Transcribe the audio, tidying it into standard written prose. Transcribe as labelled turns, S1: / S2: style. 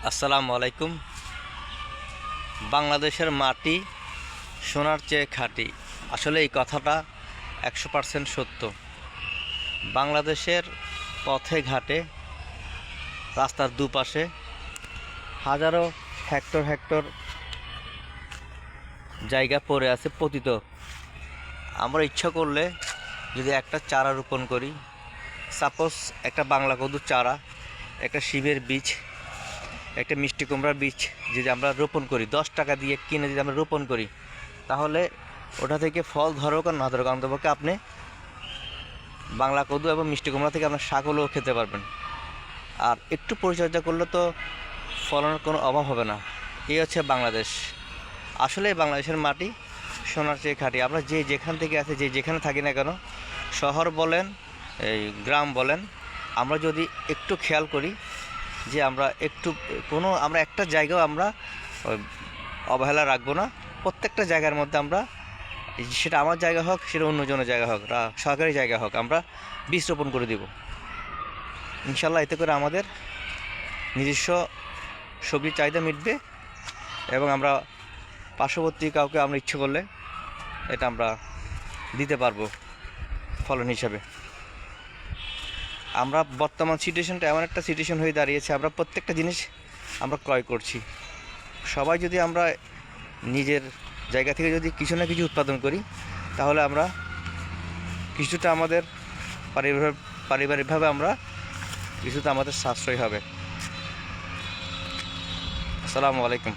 S1: আসসালামু আলাইকুম। বাংলাদেশের মাটি সোনার চেয়ে খাঁটি। আসলে এই কথাটা 100% সত্য। বাংলাদেশের পথে ঘাটে, রাস্তার দুপাশে হাজারো হেক্টর হেক্টর জায়গা পড়ে আছে পতিত। আমরা ইচ্ছা করলে যদি একটা চারা রোপণ করি, সাপোজ একটা বাংলা কদুর চারা, একটা শিমের বীজ, একটা মিষ্টি কুমড়ার বীজ যদি আমরা রোপণ করি, 10 টাকা দিয়ে কিনে যদি আমরা রোপণ করি, তাহলে ওটা থেকে ফল ধরুক আর না ধরুক, অন্তপক্ষে আপনি বাংলা কদু এবং মিষ্টি কুমড়া থেকে আপনার শাকগুলোও খেতে পারবেন। আর একটু পরিচর্যা করলে তো ফলনের কোনো অভাব হবে না। এই হচ্ছে বাংলাদেশ। আসলে বাংলাদেশের মাটি সোনার চেয়ে খাঁটি। আমরা যে যেখান থেকে আছে, যে যেখানে থাকি না কেন, শহর বলেন, এই গ্রাম বলেন, আমরা যদি একটু খেয়াল করি যে আমরা একটু আমরা একটা জায়গাও আমরা অবহেলা রাখবো না। প্রত্যেকটা জায়গার মধ্যে আমরা, সেটা আমার জায়গা হোক, সেটা অন্যজনের জায়গা হোক, সরকারি জায়গা হোক, আমরা বীজ রোপণ করে দিব ইনশাল্লাহ। এতে করে আমাদের নিজস্ব সবজির চাহিদা মিটবে এবং আমরা পার্শ্ববর্তী কাউকে আমরা ইচ্ছে করলে এটা আমরা দিতে পারবো ফলন হিসাবে। আমরা বর্তমান সিচুয়েশনটা এমন একটা সিচুয়েশন হয়ে দাঁড়িয়েছে, আমরা প্রত্যেকটা জিনিস আমরা ক্রয় করছি। সবাই যদি আমরা নিজের জায়গা থেকে যদি কিছু না কিছু উৎপাদন করি, তাহলে আমরা কিছুটা আমাদের পারিবারিকভাবে আমরা কিছুটা আমাদের সাশ্রয় হবে। আসসালামু আলাইকুম।